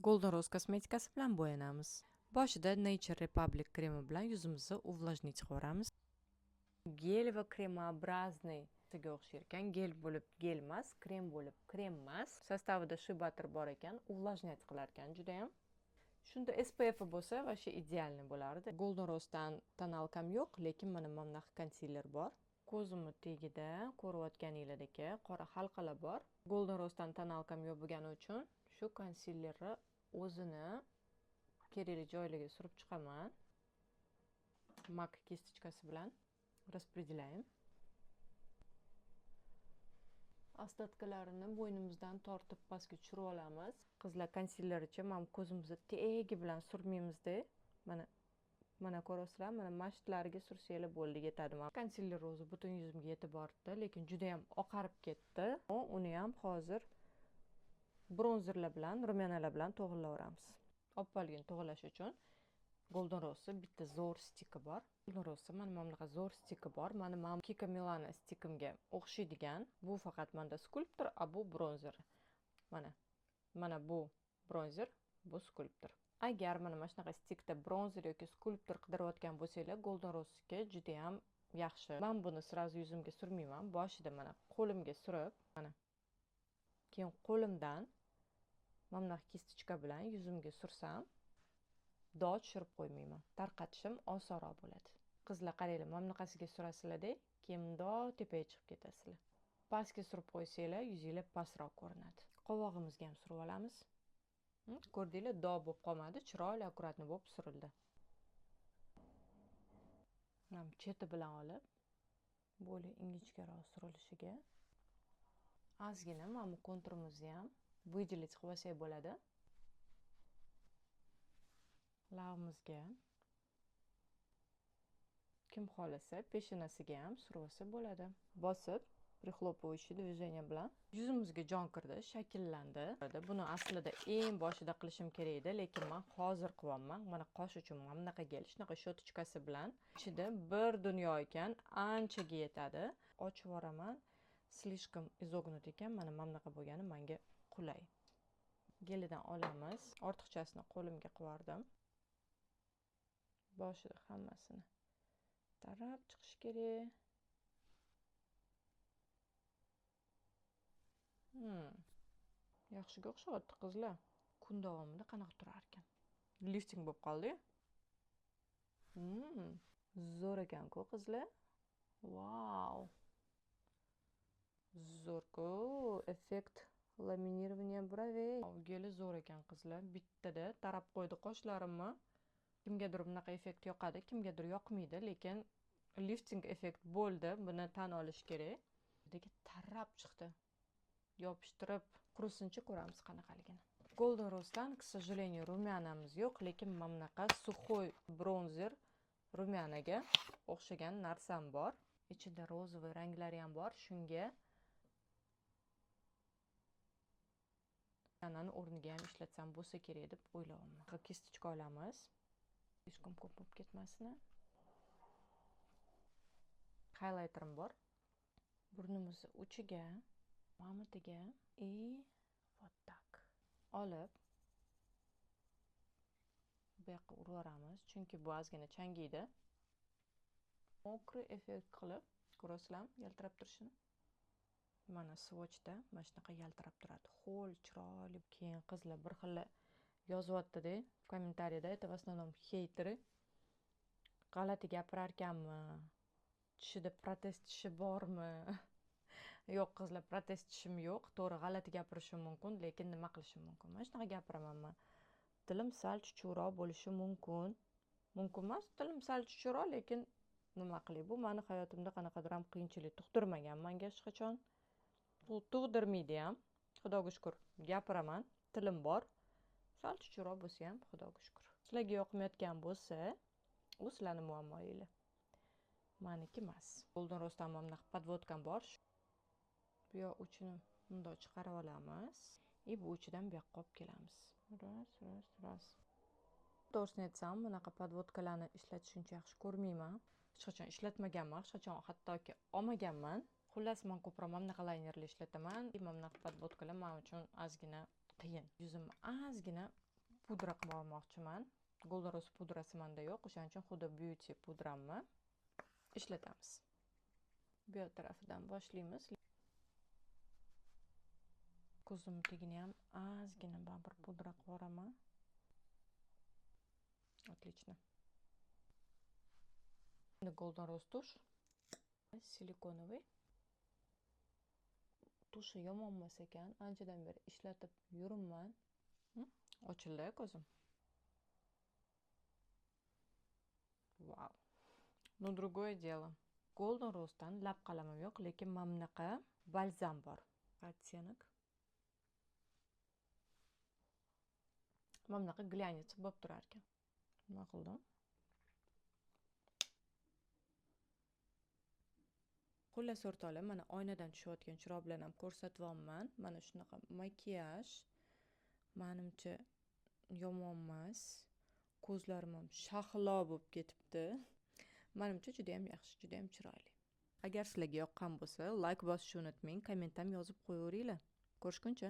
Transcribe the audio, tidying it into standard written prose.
Golden Rose kosmetikasi bilan bo'yanamiz. Boshida Nature Republic kremi bilan yuzimizni uvlajnich qilamiz. Gel va kremobrazniy ga o'xshar ekan. Gel bo'lib gel emas, krem bo'lib krem emas. Sostavida shea butter bor ekan, uvlajnich qilar ekan juda ham. Shunda SPF bo'lsa, vashe idealniy bo'lardi. Golden Rose'dan tonalkam yo'q, lekin mana bunaqa konsiler bor. Ko'zimni tagida ko'rayotganingizdek qora halqalar bor. Golden Rose'dan tonalkam yo'q bo'lgani uchun shu konsilerni o'zini kerakli joylariga surib chiqaman. MAC kistichkasi bilan распределяем. Ostatkalarini bo'ynimizdan tortib pastga tushirib olamiz. Qizlar konsilercha mana ko'zimizni tegi bilan surmaymiz-da. Mana ko'rasizlar, mana mashtlariga sursanglar bo'ldi, yetadi. Konsiler o'zi butun yuzimga yetib bordi, lekin juda ham oqarib ketdi. Uni ham hozir bronzerlar bilan, rumyanalar bilan to'g'rilayveramiz. Oppoqligini to'g'rilash uchun Golden Rose bitta zo'r stiki bor. Golden Rose mana bunaqa zo'r stiki bor. Mana Kika Milano stikimga o'xshaydigan. Bu faqat menda skulptor, a bu bronzer. Mana bu bronzer, bu skulptor. Agar mana shunaqa stikda bronzer yoki skulptor qidirayotgan bo'lsanglar, Golden Rose ga juda ham yaxshi. Men buni sirazu yuzimga surmayman. Boshida mana qo'limga surib, mana keyin qo'limdan mana bunaqa kistichka bilan yuzimga sursam, dog' tushirib qo'ymayman. Tarqatishim osonroq bo'ladi. Qizlar qaranglar, mana bunaqasiga surasizlar-da, keyin mundoq tepaga chiqib ketasizlar. Pastga surib qo'ysanglar, yuzinglar pastroq ko'rinadi. Qovog'imizga ham surib olamiz. Ko'rdinglar, dog' bo'lib qolmadi, chiroyli akkuratni bo'lib surildi. Mana cheti bilan olib, bo'lib ingichkaroq surilishiga ozgina mana bu konturimizni ham выделить qilib olsak bo'ladi. Labimizga kim xolasa peshonasiga ham surib olsa bo'ladi. Bosib prixlopovый движение bilan yuzimizga jon kirdi, shakllandi. Buni aslida eng boshida qilishim kerak edi, lekin men hozir qilyapman. Mana qosh uchun mana bunaqa gel, shunaqa shotochkasi bilan ichida bir dunyo ekan, anchaga yetadi. Ochib yuboraman. Slishkam izog'nut ekan, mana bunaqa bo'lgani menga qulay. Gelidan olamiz. Ortiqchasini qo'limga qilardim. Boshida hammasini tarab chiqish kerak. Yaxshiga o'xshyapti qizlar. Kun davomida qanaqa turar ekan. Lifting bo'lib qoldi-yu. Zo'r ekan-ku qizlar. Vau. Zo'r-ku, effekt laminирование бровей. Geli zo'r ekan qizlar. Bittada tarab qo'ydi qoshlarimni. Kimgadir bunaqa effekt yoqadi, kimgadir yoqmaydi, lekin lifting effekt bo'ldi. Buni tan olish kerak. Dega tarab chiqdi. Yopishtirib qurisincha ko'ramiz qanaqaligini. Golden Rose'dan, к сожалению, rumyanamiz yo'q, lekin mana bunaqa suxoy bronzer rumyanaga o'xshagan narsam bor. Ichida rozovoy ranglari ham bor. Shunga anani o'rniga ham ishlatsam bo'lsa kerak deb o'ylayapman. Kistichka olamiz. Hech ko'p bo'lib ketmasin. Highlighterim bor. Burnimizni uchiga, mamitiga и вот так olib bu yoqqa urib yuboramiz, chunki bu ozgina changiydi. Mokri effekt qilib, ko'rasizlarmi, yaltirab turishini. Mana swatchda mana shunaqa yaltirab turadi. Xo'l, chiroyli. Keyin qizlar bir xil yozyapti-da, kommentariyada, это в основном heyteri. G'alati gapirar ekanmi? Tishida protez tishi bormi? Yo'q qizlar, protez tishim yo'q. To'g'ri g'alati gapirishim mumkin, lekin nima qilishim mumkin? Mana shunaqa gapiraman. Tilim sal chuchukroq bo'lishi mumkin. Mumkin emas, tilim sal chuchukroq, lekin nima qilay? Bu meni hayotimda qanaqadir ham qiyinchilik tug'dirmagan menga hech qachon. Bu tug'dirmaydi ham. Xudoga shukr. Gapiraman, tilim bor. Sal chuchukroq bo'lsa ham, xudoga shukr. Sizlarga yoqmayotgan bo'lsa, u sizlarning muammoinglar. Meniki emas. Golden Rose'dan mana bunaqa podvodkam bor. Bu yoq uchini bundoq chiqarib olamiz. Bu uchidan bu yoqqa olib kelamiz. Ras. To'g'risini aytsam, bunaqa podvodkalarni ishlatishni uncha yaxshi ko'rmayman. Hech qachon ishlatmaganman, hech qachon hattoki olmaganman. Xullas, men ko'proq mana bunaqa laynerlar ishlataman. Mana bunaqa podvodkalar men uchun ozgina qiyin. Yuzimni ozgina pudra qilib olmoqchiman. Golden Rose pudrasi menda yo'q, o'shaning uchun Huda Beauty pudramni ishlatamiz. Bu yoq tarafidan boshlaymiz. Ko'zim tagini ham ozgina bir pudra qilib yuboraman. Отлично. Endi Golden Rose tush. Silikonoviy. Tushi yomon emas ekan. Anchadan beri ishlatib yuribman. Ochildi ko'zim. Wow. No другое дело. Golden Rose'dan lab qalamim yo'q, lekin mana bunaqa balzam bor. Оттенок. Mana bunaqa glyanец bo'lib turar ekan. Nima qildim? Xullas o'rtoqlar, mana oynadan tushayotgan chiroq bilan ham ko'rsatyapman. Mana shunaqa makiyaj. Menimcha yomon emas. Ko'zlarim ham shahlo bo'lib ketibdi. Menimcha juda ham yaxshi, juda ham chiroyli. Agar sizlarga yoqqan bo'lsa, like bosishni unutmang, komment ham yozib qo'yaveringlar. Ko'rishguncha.